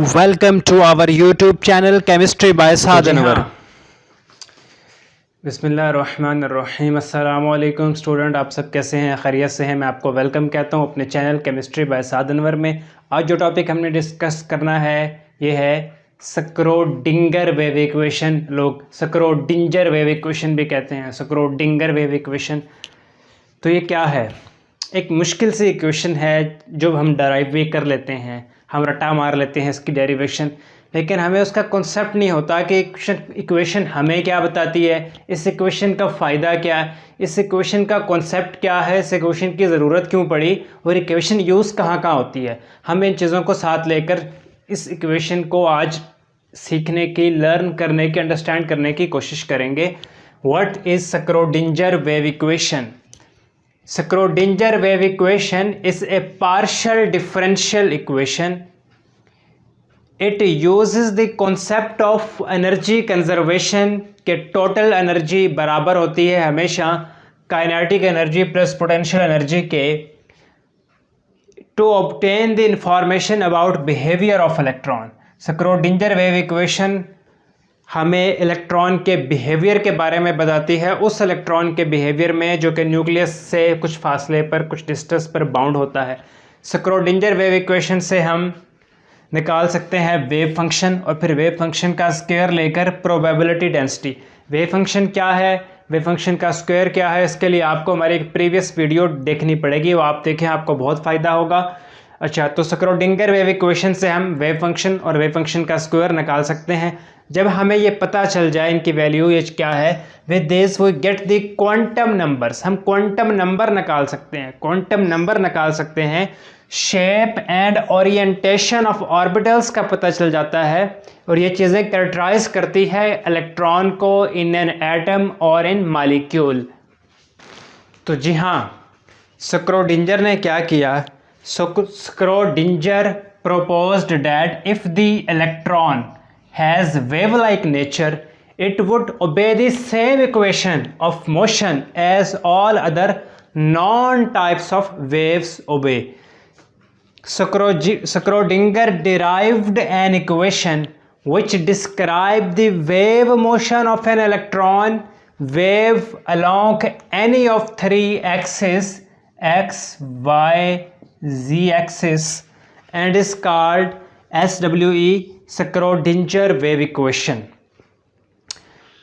Welcome to our YouTube channel Chemistry by Saad Anwar। बिस्मिल्लाहिर्रहमानिर्रहीम। अस्सलामुअलैकुम student, आप सब कैसे हैं? खैरियत से हैं? मैं आपको वेलकम कहता हूं अपने चैनल केमिस्ट्री बाय साद अनवर में। आज जो टॉपिक हमने डिस्कस करना है ये है स्क्रोडिंगर वेव इक्वेशन। लोग स्क्रोडिंजर वेव इक्वेशन भी कहते हैं, स्क्रोडिंगर वेव इक्वेशन। तो ये क्या है? एक मुश्किल सी इक्वेशन है जो हम डराइव भी कर लेते हैं, हम रटा मार लेते हैं इसकी डेरिवेशन, लेकिन हमें उसका कॉन्सेप्ट नहीं होता कि इक्वेशन हमें क्या बताती है, इस इक्वेशन का फ़ायदा क्या है, इस इक्वेशन का कॉन्सेप्ट क्या है, इस इक्वेशन की ज़रूरत क्यों पड़ी और इक्वेशन यूज़ कहाँ कहाँ होती है। हम इन चीज़ों को साथ लेकर इस इक्वेशन को आज सीखने की, लर्न करने की, अंडरस्टैंड करने की कोशिश करेंगे। What is Schrödinger wave equation? Schrodinger wave equation is a partial differential equation. It uses the concept of energy conservation के total energy बराबर होती है हमेशा kinetic energy plus potential energy के, to obtain the information about behavior of electron. Schrodinger wave equation हमें electron के behaviour के बारे में बताती है, उस इलेक्ट्रॉन के बिहेवियर में जो कि न्यूक्लियस से कुछ फासले पर, कुछ डिस्टेंस पर बाउंड होता है। स्क्रोडिंजर वेव इक्वेशन से हम निकाल सकते हैं वेव फंक्शन और फिर वेव फंक्शन का स्क्वायर लेकर प्रोबेबिलिटी डेंसिटी। वेव फंक्शन क्या है, वेव फंक्शन का स्क्वायर क्या है, इसके लिए आपको हमारी एक प्रीवियस वीडियो देखनी पड़ेगी, वो आप देखें, आपको बहुत फ़ायदा होगा। अच्छा, तो स्क्रोडिंगर वेव इक्वेशन से हम वेव फंक्शन और वेव फंक्शन का स्क्वायर निकाल सकते हैं। जब हमें ये पता चल जाए इनकी वैल्यू ये क्या है, with this we get the quantum numbers. हम क्वांटम नंबर निकाल सकते हैं, क्वांटम नंबर निकाल सकते हैं। Shape and orientation of orbitals का पता चल जाता है और ये चीज़ें कैरेक्टराइज करती है इलेक्ट्रॉन को इन एन एटम और इन मॉलिक्यूल। तो जी हाँ, स्क्रोडिंजर ने क्या किया? Schrodinger proposed that if the electron has wave-like nature, it would obey the same equation of motion as all other non-types of waves obey. Schrodinger derived an equation which described the wave motion of an electron wave along any of three axes, x, y, z-axis, and is called SWE, Schrodinger wave equation.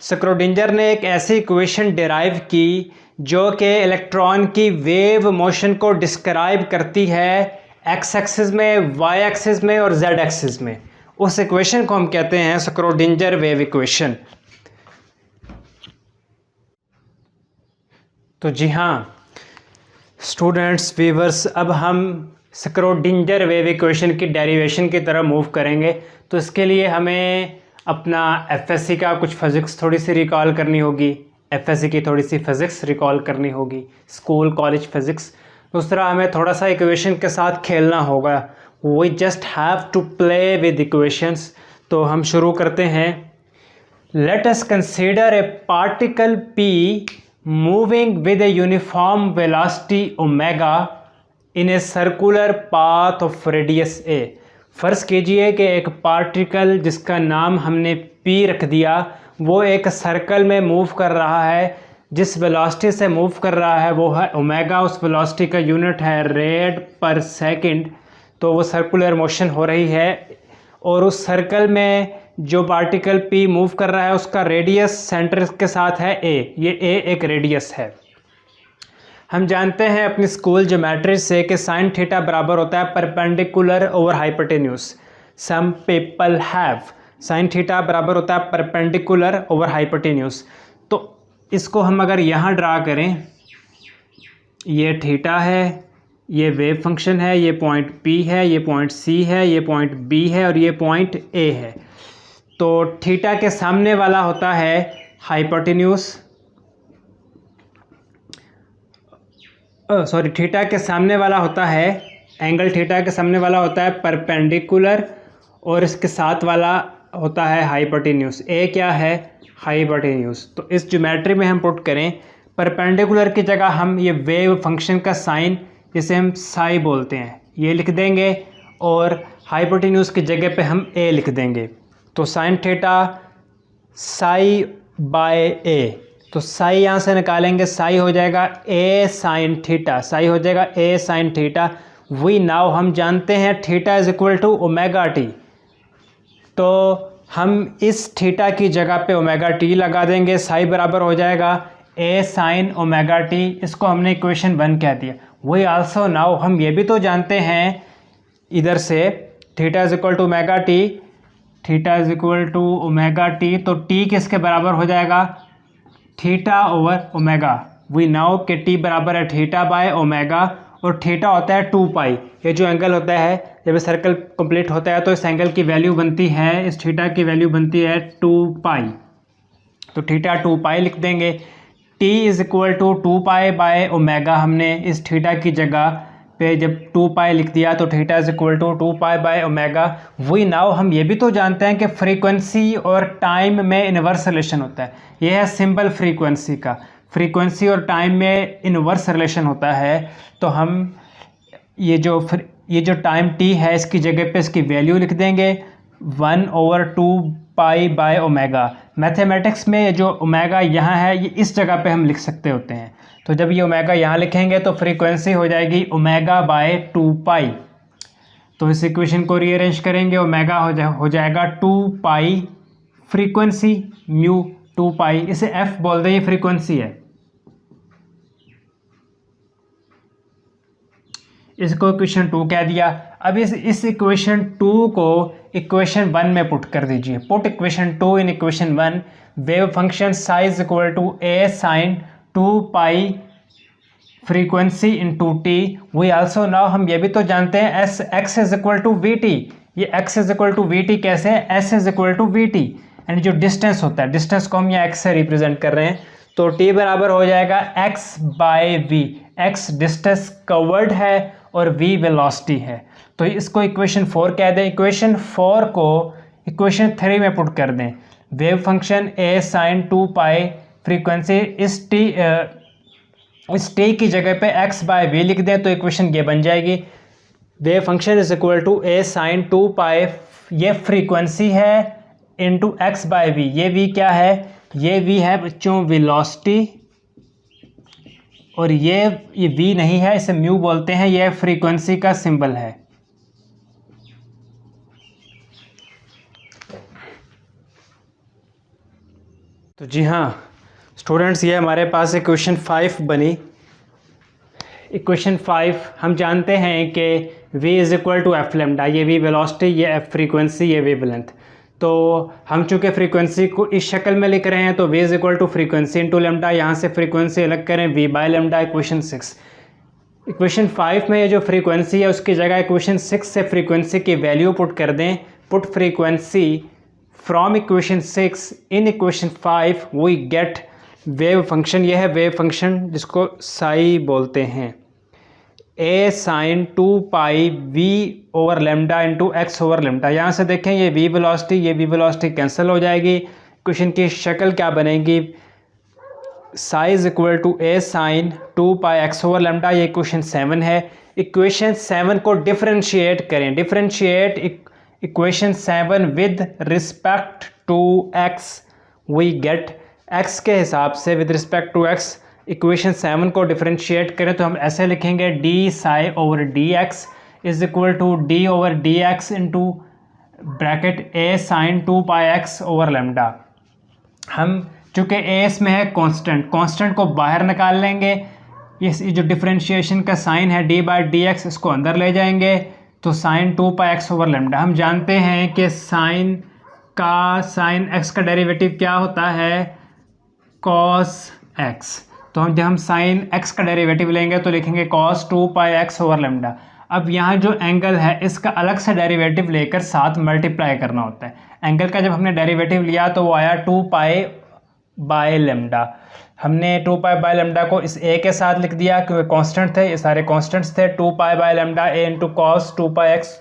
Schrödinger ने एक ऐसी equation derive की जो कि electron की wave motion को describe करती है एक्स एक्सिस में, वाई एक्सिस में और जेड एक्सिस में। उस इक्वेशन को हम कहते हैं स्क्रोडिंजर वेव इक्वेशन। तो जी हाँ स्टूडेंट्स, व्यूअर्स, अब हम स्क्रोडिंजर वेव इक्वेशन की डेरिवेशन की तरफ मूव करेंगे। तो इसके लिए हमें अपना एफएससी का कुछ फिज़िक्स थोड़ी सी रिकॉल करनी होगी, एफएससी की थोड़ी सी फिज़िक्स रिकॉल करनी होगी, स्कूल कॉलेज फिज़िक्स। दूसरा, हमें थोड़ा सा इक्वेशन के साथ खेलना होगा। We just have to play with equations. तो हम शुरू करते हैं। Let us consider a particle P moving with a uniform velocity omega in a circular path of radius a। फ़र्ज़ कीजिए कि एक पार्टिकल जिसका नाम हमने p रख दिया वो एक सर्कल में मूव कर रहा है। जिस वेलोसिटी से मूव कर रहा है वो है ओमेगा, उस वेलोसिटी का यूनिट है रेड पर सेकंड। तो वो सर्कुलर मोशन हो रही है और उस सर्कल में जो पार्टिकल P मूव कर रहा है उसका रेडियस सेंटर के साथ है A। ये A एक रेडियस है। हम जानते हैं अपनी स्कूल ज्योमेट्री से कि साइन थीटा बराबर होता है perpendicular over hypotenuse. Some people have sine theta बराबर होता है परपेंडिकुलर ओवर हाइपोटेन्यूज। तो इसको हम अगर यहाँ ड्रा करें, ये थीटा है, ये वेव फंक्शन है, ये पॉइंट P है, ये पॉइंट C है, ये पॉइंट B है और ये पॉइंट A है। तो थीटा के सामने वाला होता है हाइपोटेन्यूज, सॉरी, थीटा के सामने वाला होता है एंगल, थीटा के सामने वाला होता है परपेंडिकुलर और इसके साथ वाला होता है हाइपोटेन्यूज। ए क्या है? हाइपोटेन्यूज। तो इस ज्योमेट्री में हम पुट करें, परपेंडिकुलर की जगह हम ये वेव फंक्शन का साइन, जिसे हम साई बोलते हैं, ये लिख देंगे और हाइपोटेन्यूज की जगह पे हम ए लिख देंगे। तो साइन थीटा साई बाय ए, तो साई यहाँ से निकालेंगे, साई हो जाएगा ए साइन थीटा, साई हो जाएगा a sine theta. We now हम जानते हैं theta is equal to omega t, तो हम इस थीटा की जगह पे ओमेगा टी लगा देंगे, साई बराबर हो जाएगा ए साइन ओमेगा टी। इसको हमने इक्वेशन 1 कह दिया। वी आल्सो नाउ हम ये भी तो जानते हैं इधर से theta is equal to omega t, theta is equal to omega t, तो टी किसके बराबर हो जाएगा, theta over omega. We now के टी बराबर है थीटा बाय ओमेगा, और थीटा होता है 2 पाई। ये जो एंगल होता है जब ये सर्कल कंप्लीट होता है तो इस एंगल की वैल्यू बनती है, इस थीटा की वैल्यू बनती है 2 पाई, तो थीटा 2 पाई लिख देंगे। T is equal to 2 pi by omega, हमने इस थीटा की जगह पे जब 2 पाई लिख दिया तो theta is equal to 2 pi by omega. वही नाउ हम ये भी तो जानते हैं कि फ्रीक्वेंसी और टाइम में इनवर्स रिलेशन होता है। यह है सिंबल फ्रीक्वेंसी का, फ्रीक्वेंसी और टाइम में इनवर्स रिलेशन होता है। तो हम ये जो टाइम t है इसकी जगह पे इसकी वैल्यू लिख देंगे 1/2 पाई बाय ओमेगा। मैथमेटिक्स में ये जो ओमेगा यहाँ है ये इस जगह पे हम लिख सकते होते हैं, तो जब ये ओमेगा यहाँ लिखेंगे तो फ्रीक्वेंसी हो जाएगी ओमेगा बाय 2 पाई। तो इस इक्वेशन को रीअरेंज करेंगे, ओमेगा हो जाएगा 2 पाई, फ्रीक्वेंसी म्यू 2 पाई, इसे f बोल दें, ये फ्रीक्वेंसी है। इसको इक्वेशन 2 कह दिया। अब इस इक्वेशन 2 को इक्वेशन 1 में पुट कर दीजिए। Put equation 2 in equation 1, wave function psi equal to A sine 2 pi frequency into t. We also now हम ये भी तो जानते हैं S X is equal to V T. ये X is equal to V T कैसे है, S is equal to V T, यानी जो डिस्टेंस होता है, डिस्टेंस को हम यहाँ एक्स से रिप्रेजेंट कर रहे हैं, तो टी बराबर हो जाएगा x by v. X distance covered है और v वेलोसिटी है, तो इसको इक्वेशन 4 कह दें। इक्वेशन 4 को इक्वेशन 3 में पुट कर दें। Wave function a sine 2 pi frequency इस t की जगह पे x बाय वी लिख दें तो इक्वेशन ये बन जाएगी। Wave function is equal to a sine 2 pi, ये फ्रीक्वेंसी है, इंटू x बाय वी। ये v क्या है, ये v है बच्चों वेलोसिटी, और ये v नहीं है, इसे म्यू बोलते हैं, ये फ्रीक्वेंसी का सिंबल है। तो जी हाँ स्टूडेंट्स, ये हमारे पास इक्वेशन 5 बनी। इक्वेशन 5 हम जानते हैं कि v is equal to f lambda, ये v वेलोसिटी, ये f फ्रीक्वेंसी, ये वेवलेंथ। तो हम चूँकि फ्रीक्वेंसी को इस शक्ल में लिख रहे हैं तो v is equal to frequency into lambda, यहाँ से फ्रीक्वेंसी अलग करें v by lambda, equation 6। Equation 5 में ये जो फ्रीक्वेंसी है उसकी जगह इक्वेशन 6 से फ्रीक्वेंसी की वैल्यू पुट कर दें। Put frequency from equation 6 in equation 5 we get wave function. ये है वेव फंक्शन जिसको साई बोलते हैं, a sine 2 pi v over lambda into x over lambda. यहाँ से देखें ये v वेलोसिटी, ये v वेलोसिटी कैंसिल हो जाएगी। इक्वेशन की शक्ल क्या बनेगी, psi equal to a sine 2 pi x over lambda, ये इक्वेशन 7 है। इक्वेशन 7 को डिफरेंशिएट करें, differentiate equation 7 with respect to x, we get x के हिसाब से with respect to x equation 7 को डिफरेंशिएट करें तो हम ऐसे लिखेंगे d psi over D x is equal to d over D x into bracket a sine 2 pi x over lambda. हम चूँकि a इसमें है कांस्टेंट, कांस्टेंट को बाहर निकाल लेंगे। ये जो डिफरेंशिएशन का साइन है d बाई डी एक्स, इसको अंदर ले जाएंगे तो sign 2 pi x over lambda. हम जानते हैं कि साइन x का डेरिवेटिव क्या होता है, कॉस x। तो जब हम साइन x का डेरिवेटिव लेंगे तो लिखेंगे cos 2 pi x over lambda. अब यहाँ जो एंगल है इसका अलग से डेरिवेटिव लेकर साथ मल्टीप्लाई करना होता है। एंगल का जब हमने डेरिवेटिव लिया तो वो आया 2 पाई बाय लेमडा। हमने 2 पाई बाय लेमडा को इस a के साथ लिख दिया क्योंकि कांस्टेंट थे, ये सारे कांस्टेंट्स थे। 2 pi by lambda a into cos 2 pi x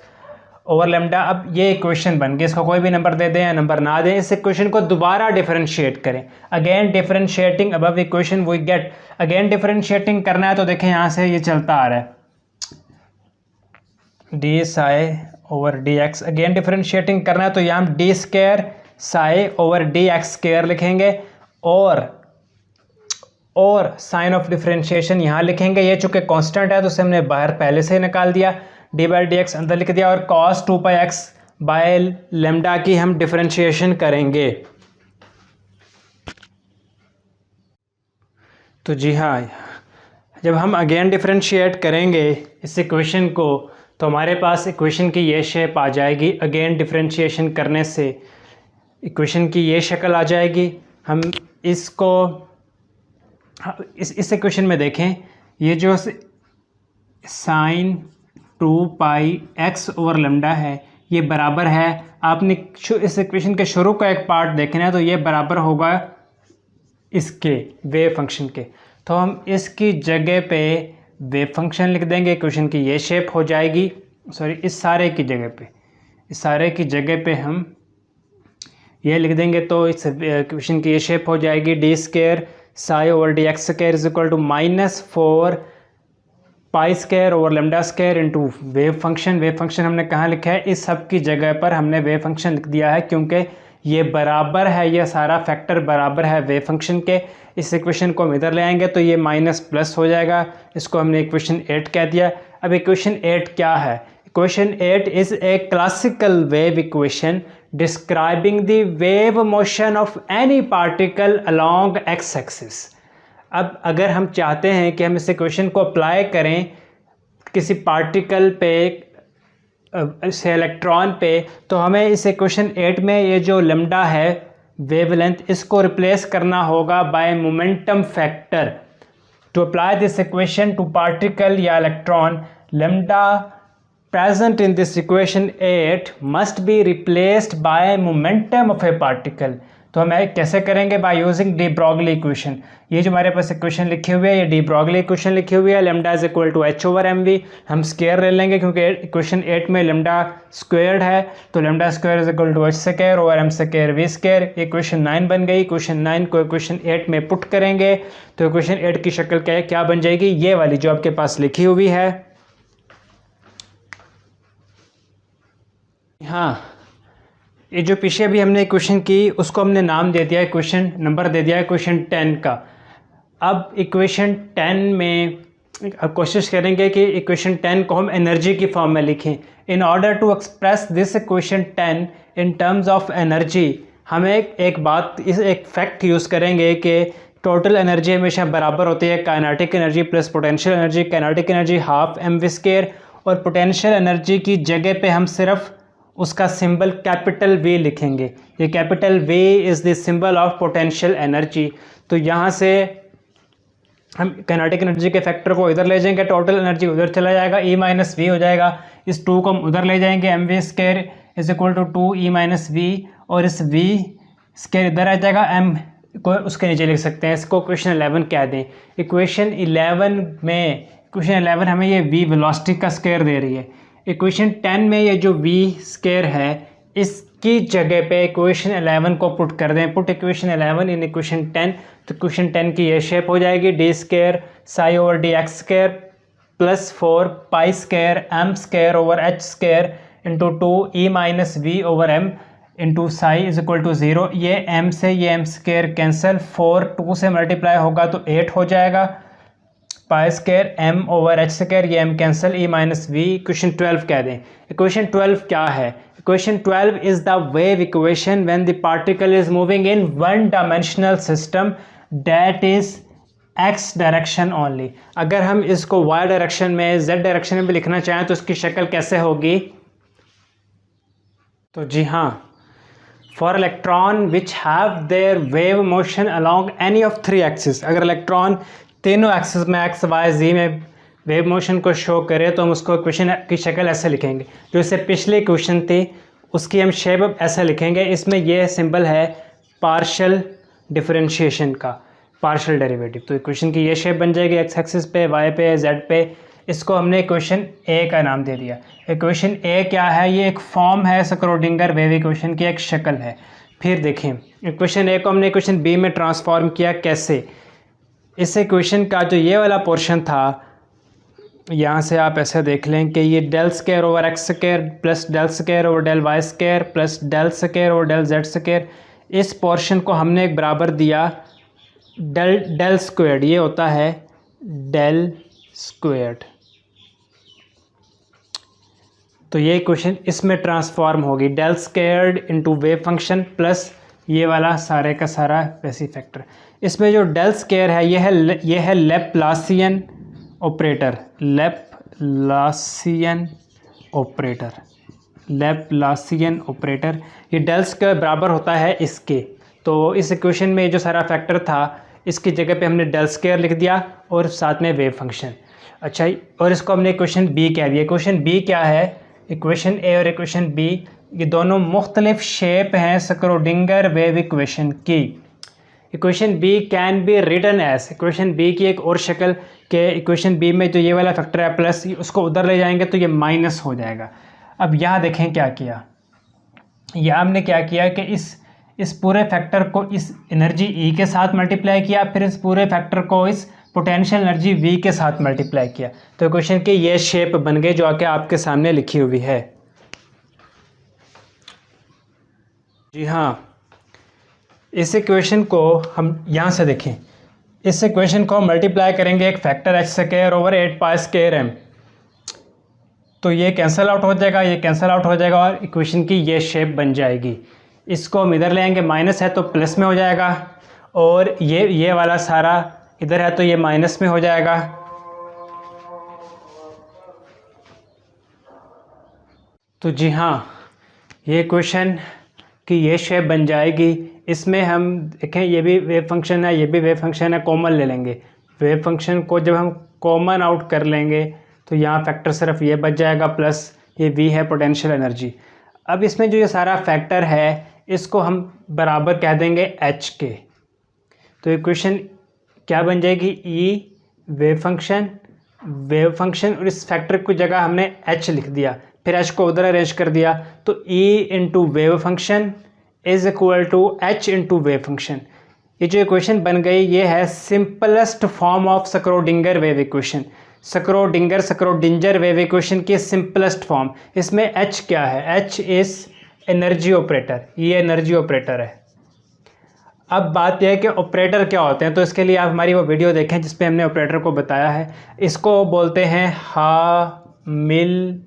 over lambda. अब ये इक्वेशन बन गई, इसको कोई भी नंबर दे दें या नंबर ना दें। इस इक्वेशन को दोबारा डिफरेंशिएट करें, again differentiating above equation we get. Again differentiating करना है तो देखें यहाँ से ये चलता आ रहा है, D Sai over D x. Again differentiating करना है तो यहाँ हम D square psi over D x square लिखेंगे और साइन ऑफ डिफरेंशिएशन यहाँ लिखेंगे। ये चूंकि कांस्टेंट है तो उसे हमने बाहर पहले से ही निकाल दिया, डी बाई डी एक्स अंदर लिख दिया, और cos 2 pi x by lambda की हम डिफरेंशिएशन करेंगे। तो जी हाँ, जब हम अगेन डिफरेंशिएट करेंगे इस इक्वेशन को तो हमारे पास इक्वेशन की ये शेप आ जाएगी। अगेन डिफरेंशिएशन करने से इक्वेशन की ये शक्ल आ जाएगी। हम इसको इस इक्वेशन में देखें, ये जो sign 2 pi x over lambda है ये बराबर है, आपने इस इक्वेशन के शुरू का एक पार्ट देखना है तो ये बराबर होगा इसके वेव फंक्शन के। तो हम इसकी जगह पे वेव फंक्शन लिख देंगे, इक्वेशन की ये शेप हो जाएगी। सॉरी, इस सारे की जगह पे हम ये लिख देंगे तो इस इक्वेशन की ये शेप हो जाएगी। D square psi over D x square is equal to -4 pi square over lambda square into wave function. Wave function हमने कहाँ लिखा है, इस सब की जगह पर हमने वेव फंक्शन लिख दिया है क्योंकि ये बराबर है, ये सारा फैक्टर बराबर है वेव फंक्शन के। इस इक्वेशन को हम इधर ले आएंगे तो ये माइनस प्लस हो जाएगा, इसको हमने इक्वेशन 8 कह दिया। अब इक्वेशन 8 क्या है? Equation 8 is a classical wave equation describing the wave motion of any particle along x axis. अब अगर हम चाहते हैं कि हम इस इक्वेशन को अप्लाई करें किसी पार्टिकल पे से इलेक्ट्रॉन पे, तो हमें इस इक्वेशन 8 में ये जो लेमडा है वेवलेंथ, इसको रिप्लेस करना होगा by momentum factor. To apply this equation to particle या electron, lambda present in this equation 8 must be replaced by momentum of a particle। तो हम कैसे करेंगे? By using de Broglie equation. ये जो हमारे पास इक्वेशन लिखी हुई है ये डी ब्रॉगली इक्वेशन लिखी हुई है। Lambda is equal to h over m v, हम स्क्वायर ले लेंगे क्योंकि इक्वेशन 8 में लेमडा स्क्वायर्ड है, तो lambda square is equal to h square over m square v square. Equation 9 बन गई। इक्वेशन 9 को इक्वेशन 8 में पुट करेंगे तो इक्वेशन 8 की शक्ल क्या बन जाएगी? ये वाली जो आपके पास लिखी हुई है। हाँ, ये जो पीछे अभी हमने इक्वेशन की उसको हमने नाम दे दिया, इक्वेशन नंबर दे दिया इक्वेशन 10 का। अब इक्वेशन 10 में अब कोशिश करेंगे कि इक्वेशन 10 को हम एनर्जी की फॉर्म में लिखें। In order to express this equation 10 in terms of energy, हमें एक फैक्ट यूज़ करेंगे कि टोटल एनर्जी हमेशा बराबर होती है kinetic energy plus potential energy. Kinetic energy half m v square, और पोटेंशियल एनर्जी की जगह पे हम सिर्फ उसका सिंबल कैपिटल वी लिखेंगे। ये capital V is the symbol of potential energy. तो यहाँ से हम काइनेटिक एनर्जी के फैक्टर को इधर ले जाएंगे, टोटल एनर्जी उधर चला जाएगा, ई माइनस वी हो जाएगा। इस 2 को हम उधर ले जाएंगे, m v square is equal to 2 E minus v, और इस वी स्क्वायर इधर आ जाएगा, एम को उसके नीचे लिख सकते हैं। इसको इक्वेशन 11 कह दें। इक्वेशन 11 हमें ये वी वेलोसिटी का स्क्वायर दे रही है। इक्वेशन 10 में ये जो वी स्क्वायर है इसकी जगह पे इक्वेशन 11 को पुट कर दें। पुट इक्वेशन 11 इन इक्वेशन 10, तो इक्वेशन 10 की ये शेप हो जाएगी। D square psi over D x square plus 4 pi square m square over H square into 2 E minus v over m into psi is equal to 0। ये M से ये M square cancel, 4 2 से multiply होगा तो 8 हो जाएगा। Pi square M over H square, ये M cancel, E minus V. Equation 12 कह दें। इक्वेशन 12 क्या है? Equation 12 is the wave equation when the particle is moving in one dimensional system that is X direction only. अगर हम इसको Y direction में, Z direction में भी लिखना चाहें तो इसकी शक्ल कैसे होगी? तो जी हाँ, for electron which have their wave motion along any of 3 axis, अगर इलेक्ट्रॉन तीनों एक्सिस में एक्स वाई जी में वेव मोशन को शो करे तो हम उसको इक्वेशन की शक्ल ऐसे लिखेंगे। जो इससे पिछली इक्वेशन थी उसकी हम शेप ऐसे लिखेंगे। इसमें यह सिंबल है पार्शियल डिफरेंशिएशन का, पार्शियल डेरिवेटिव। तो इक्वेशन की ये शेप बन जाएगी एक्स एक्सिस पे, वाई पे, जेड पे। इसको हमने इक्वेशन ए का नाम दे दिया। इक्वेशन ए क्या है? ये एक फॉर्म है स्क्रोडिंगर वेव इक्वेशन की, एक शक्ल है। फिर देखें इक्वेशन ए को हमने इक्वेशन बी में ट्रांसफॉर्म किया। कैसे? इस इक्वेशन का जो ये वाला पोर्शन था यहाँ से आप ऐसे देख लें कि ये del square over x square plus del square over del y square plus del square over del z square, इस पोर्शन को हमने एक बराबर दिया डेल स्क्वायर्ड, ये होता है डेल स्क्वायर्ड। तो ये इक्वेशन इसमें ट्रांसफॉर्म होगी, del squared into wave function plus ये वाला सारे का सारा वैसी फैक्टर। इसमें जो डेल स्क्वायर है ये है लैप्लासियन ऑपरेटर, लैप्लासियन ऑपरेटर। ये डेल स्क्वायर बराबर होता है इसके, तो इस इक्वेशन में जो सारा फैक्टर था इसकी जगह पे हमने डेल स्क्वायर लिख दिया और साथ में वेव फंक्शन। अच्छा, और इसको हमने इक्वेशन बी कह दिया। इक्वेशन बी क्या है? इक्वेशन ए और इक्वेशन बी ये दोनों मुख्तलिफ शेप हैं स्क्रोडिंगर वेव इक्वेशन की। Equation B can be written as, equation B की एक और शक्ल के इक्वेशन बी में जो ये वाला फैक्टर है प्लस, उसको उधर ले जाएंगे तो ये माइनस हो जाएगा। अब यहाँ देखें क्या किया, यहाँ हमने क्या किया कि इस पूरे फैक्टर को इस एनर्जी ई के साथ मल्टीप्लाई किया, फिर इस पूरे फैक्टर को इस पोटेंशियल एनर्जी वी के साथ मल्टीप्लाई किया, तो इक्वेशन की ये शेप बन गई जो आके आपके सामने लिखी हुई है। जी हाँ, इस इक्वेशन को हम यहाँ से देखें, इस इक्वेशन को मल्टीप्लाई करेंगे एक factor h square over 8 pi square m, तो ये कैंसिल आउट हो जाएगा, ये कैंसिल आउट हो जाएगा और इक्वेशन की ये शेप बन जाएगी। इसको हम इधर ले आएंगे, माइनस है तो प्लस में हो जाएगा, और ये वाला सारा इधर है तो ये माइनस में हो जाएगा। तो जी हाँ, ये इक्वेशन की ये शेप बन जाएगी। इसमें हम देखें ये भी वेव फंक्शन है, ये भी वेव फंक्शन है, कॉमन ले लेंगे। वेव फंक्शन को जब हम कॉमन आउट कर लेंगे तो यहाँ फैक्टर सिर्फ ये बच जाएगा प्लस ये v है पोटेंशियल एनर्जी। अब इसमें जो ये सारा फैक्टर है इसको हम बराबर कह देंगे h के, तो इक्वेशन क्या बन जाएगी? e वेव फंक्शन और इस फैक्टर की जगह हमने h लिख दिया, फिर h को उधर अरेंज कर दिया, तो e into wave function is equal to h into wave function. ये जो इक्वेशन बन गई ये है simplest form of Schrodinger wave equation, Schrodinger wave equation की सिंपलेस्ट फॉर्म। इसमें h क्या है? h इज एनर्जी ऑपरेटर, ये एनर्जी ऑपरेटर है। अब बात यह है कि ऑपरेटर क्या होते हैं, तो इसके लिए आप हमारी वो वीडियो देखें जिस पे हमने ऑपरेटर को बताया है। इसको बोलते हैं हैमिल्टोनियन,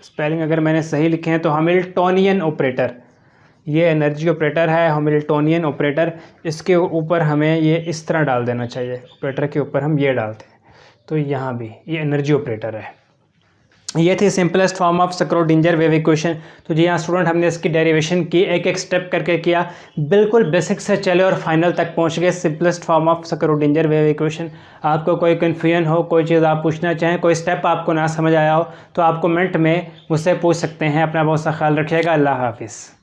स्पेलिंग अगर मैंने सही लिखे हैं तो हैमिल्टोनियन ऑपरेटर, ये एनर्जी ऑपरेटर है, हैमिल्टोनियन ऑपरेटर। इसके ऊपर हमें ये इस तरह डाल देना चाहिए, ऑपरेटर के ऊपर हम ये डालते हैं, तो यहाँ भी ये एनर्जी ऑपरेटर है। ये थी simplest form of Schrödinger wave equation. तो जी हाँ स्टूडेंट, हमने इसकी डेरिवेशन की, एक एक स्टेप करके किया, बिल्कुल बेसिक से चले और फाइनल तक पहुँच गए, simplest form of Schrödinger wave equation. आपको कोई कन्फ्यूजन हो, कोई चीज़ आप पूछना चाहें, कोई स्टेप आपको ना समझ आया हो, तो आप कमेंट में मुझसे पूछ सकते हैं। अपना बहुत सा ख्याल रखिएगा। अल्लाह हाफिज़।